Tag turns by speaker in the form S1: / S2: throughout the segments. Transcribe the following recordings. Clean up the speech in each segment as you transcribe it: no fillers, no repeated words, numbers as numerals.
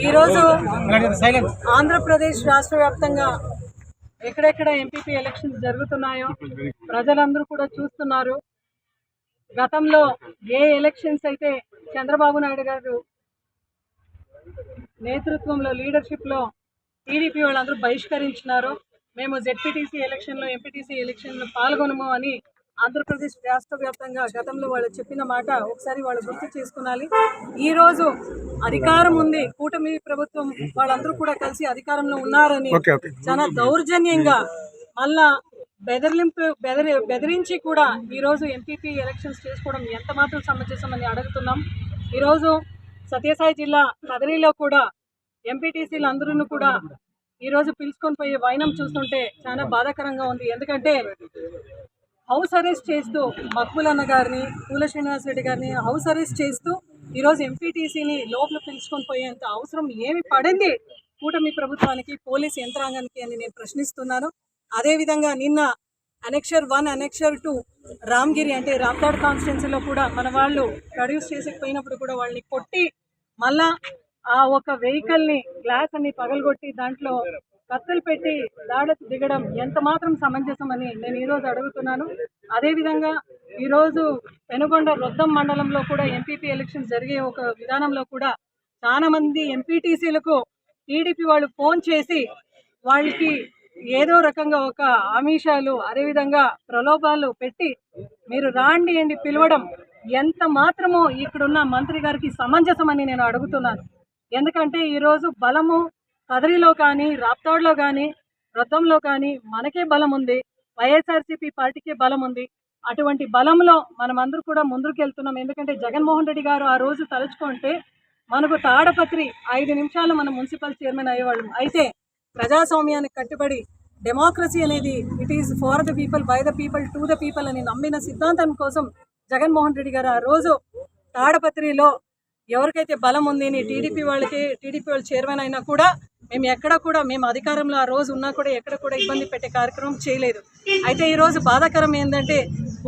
S1: ఈరోజు ఆంధ్రప్రదేశ్ రాష్ట్ర వ్యాప్తంగా ఎక్కడెక్కడ ఎంపీపీ ఎలక్షన్స్ జరుగుతున్నాయో ప్రజలందరూ కూడా చూస్తున్నారు. గతంలో ఏ ఎలక్షన్స్ అయితే చంద్రబాబు నాయుడు గారు నేతృత్వంలో లీడర్షిప్లో టీడీపీ వాళ్ళందరూ బహిష్కరించినారో, మేము జెడ్పీటీసీ ఎలక్షన్లో ఎంపీటీసీ ఎలక్షన్లో పాల్గొనము అని ఆంధ్రప్రదేశ్ రాష్ట్ర వ్యాప్తంగా గతంలో వాళ్ళు చెప్పిన మాట ఒకసారి వాళ్ళు గుర్తు చేసుకునాలి. ఈరోజు అధికారం ఉంది, కూటమి ప్రభుత్వం వాళ్ళందరూ కూడా కలిసి అధికారంలో ఉన్నారని చాలా దౌర్జన్యంగా మళ్ళా బెదిరించి కూడా ఈరోజు ఎంపీపీ ఎలక్షన్స్ చేసుకోవడం ఎంత మాత్రం సమంజసమని అడుగుతున్నాం. ఈరోజు సత్యసాయి జిల్లా కదిరిలో కూడా ఎంపీటీసీలు అందరూ కూడా ఈరోజు పిలుచుకొని పోయే వైనం చూస్తుంటే చాలా బాధాకరంగా ఉంది. ఎందుకంటే హౌస్ అరెస్ట్ చేస్తూ మక్బుల్ అన్న గారిని, పూల శ్రీనివాస్ రెడ్డి గారిని హౌస్ అరెస్ట్ చేస్తూ ఈరోజు ఎంపీటీసీని లోపల పిలుచుకొని పోయేంత అవసరం ఏమి పడింది కూటమి ప్రభుత్వానికి, పోలీస్ యంత్రాంగానికి అని నేను ప్రశ్నిస్తున్నాను. అదేవిధంగా నిన్న అనెక్షర్ 1, అనెక్షర్ 2 రామ్గిరి అంటే రాప్తాడ్ కాన్స్టిట్యున్సీలో కూడా మన వాళ్ళు ప్రొడ్యూస్ చేసేకపోయినప్పుడు కూడా వాళ్ళని కొట్టి మళ్ళా ఆ ఒక వెహికల్ని గ్లాస్ అన్ని పగలగొట్టి దాంట్లో కత్తులు పెట్టి దాడులకు దిగడం ఎంత మాత్రం సమంజసమని నేను ఈరోజు అడుగుతున్నాను. అదేవిధంగా ఈరోజు పెనుగొండ రొద్దం మండలంలో కూడా ఎంపీపీ ఎలక్షన్ జరిగే ఒక విధానంలో కూడా చాలా మంది ఎంపీటీసీలకు టీడీపీ వాళ్ళు ఫోన్ చేసి వాళ్ళకి ఏదో రకంగా ఒక ఆమిషాలు అదేవిధంగా ప్రలోభాలు పెట్టి మీరు రాండి అండి పిలవడం ఎంత మాత్రమో ఇక్కడున్న మంత్రి గారికి సమంజసమని నేను అడుగుతున్నాను. ఎందుకంటే ఈరోజు బలము కదిరిలో కానీ, రాప్తాడ్లో కానీ, రొద్దంలో కానీ మనకే బలం ఉంది, వైఎస్ఆర్సీపీ పార్టీకే బలం ఉంది. అటువంటి బలంలో మనమందరూ కూడా ముందుకు వెళ్తున్నాం. ఎందుకంటే జగన్మోహన్ రెడ్డి గారు ఆ రోజు తలుచుకుంటే మనకు తాడపత్రి 5 నిమిషాలు మనం మున్సిపల్ చైర్మన్ అయ్యేవాళ్ళం. అయితే ప్రజాస్వామ్యానికి కట్టుబడి డెమోక్రసీ అనేది it is for the people, by the people, to the people అని నమ్మిన సిద్ధాంతం కోసం జగన్మోహన్ రెడ్డి గారు ఆ రోజు తాడపత్రిలో ఎవరికైతే బలం ఉంది అని టీడీపీ వాళ్ళు చైర్మన్ అయినా కూడా మేము ఎక్కడ కూడా మేము అధికారంలో ఆ రోజు ఉన్నా కూడా ఎక్కడ కూడా ఇబ్బంది పెట్టే కార్యక్రమం చేయలేదు. అయితే ఈరోజు బాధాకరం ఏంటంటే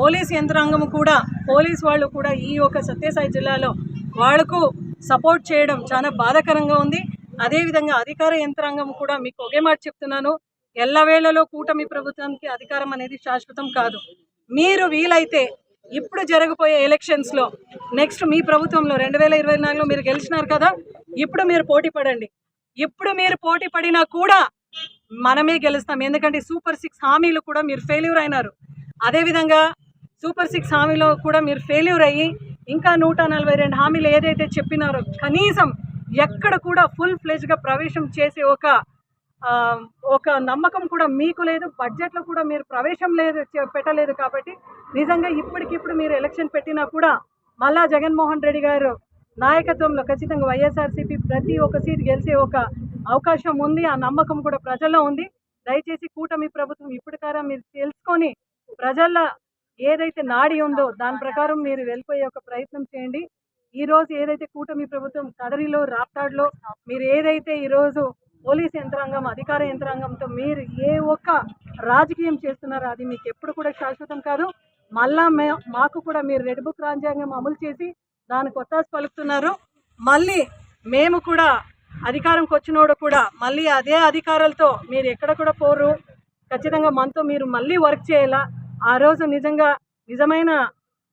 S1: పోలీస్ యంత్రాంగం కూడా, పోలీస్ వాళ్ళు కూడా ఈ యొక్క సత్యసాయి జిల్లాలో వాళ్లకు సపోర్ట్ చేయడం చాలా బాధాకరంగా ఉంది. అదేవిధంగా అధికార యంత్రాంగం కూడా మీకు ఒకే మాట చెప్తున్నాను, ఎల్లవేళలో కూటమి ప్రభుత్వానికి అధికారం అనేది శాశ్వతం కాదు. మీరు వీలైతే ఇప్పుడు జరగబోయే ఎలక్షన్స్లో నెక్స్ట్ మీ ప్రభుత్వంలో 2024లో మీరు గెలిచినారు కదా, ఇప్పుడు మీరు పోటీ పడండి. ఇప్పుడు మీరు పోటీ పడినా కూడా మనమే గెలుస్తాం. ఎందుకంటే సూపర్ 6 హామీలు కూడా మీరు ఫెయిల్యూర్ అయినారు. అదేవిధంగా సూపర్ 6 హామీలో కూడా మీరు ఫెయిల్యూర్ అయ్యి ఇంకా 142 హామీలు ఏదైతే చెప్పినారో కనీసం ఎక్కడ కూడా ఫుల్ ఫ్లెజ్గా ప్రవేశం చేసే ఒక నమ్మకం కూడా మీకు లేదు. బడ్జెట్లో కూడా మీరు ప్రవేశం పెట్టలేదు. కాబట్టి నిజంగా ఇప్పటికిప్పుడు మీరు ఎలక్షన్ పెట్టినా కూడా మళ్ళా జగన్మోహన్ రెడ్డి గారు నాయకత్వంలో ఖచ్చితంగా వైఎస్ఆర్సీపీ ప్రతి ఒక్క సీట్ గెలిచే ఒక అవకాశం ఉంది. ఆ నమ్మకం కూడా ప్రజల్లో ఉంది. దయచేసి కూటమి ప్రభుత్వం ఇప్పటికారా మీరు తెలుసుకొని ప్రజల్లో ఏదైతే నాడి ఉందో దాని ప్రకారం మీరు వెళ్ళిపోయే ఒక ప్రయత్నం చేయండి. ఈరోజు ఏదైతే కూటమి ప్రభుత్వం కదరిలో, రాప్తాడ్లో మీరు ఏదైతే ఈరోజు పోలీస్ యంత్రాంగం, అధికార యంత్రాంగంతో మీరు ఏ ఒక్క రాజకీయం చేస్తున్నారో అది మీకు ఎప్పుడు కూడా శాశ్వతం కాదు. మళ్ళా మాకు కూడా మీరు రెడ్ బుక్ రాజ్యాంగం అమలు చేసి దానికి ఒత్తాసు పలుకుతున్నారు. మళ్ళీ మేము కూడా అధికారంకి వచ్చినోడు కూడా మళ్ళీ అదే అధికారాలతో మీరు ఎక్కడ కూడా పోరు. ఖచ్చితంగా మనతో మీరు మళ్ళీ వర్క్ చేయాలా. ఆ రోజు నిజమైన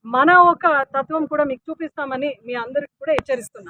S1: మన ఒక తత్వం కూడా మీకు చూపిస్తామని మీ అందరికీ కూడా హెచ్చరిస్తున్నాం.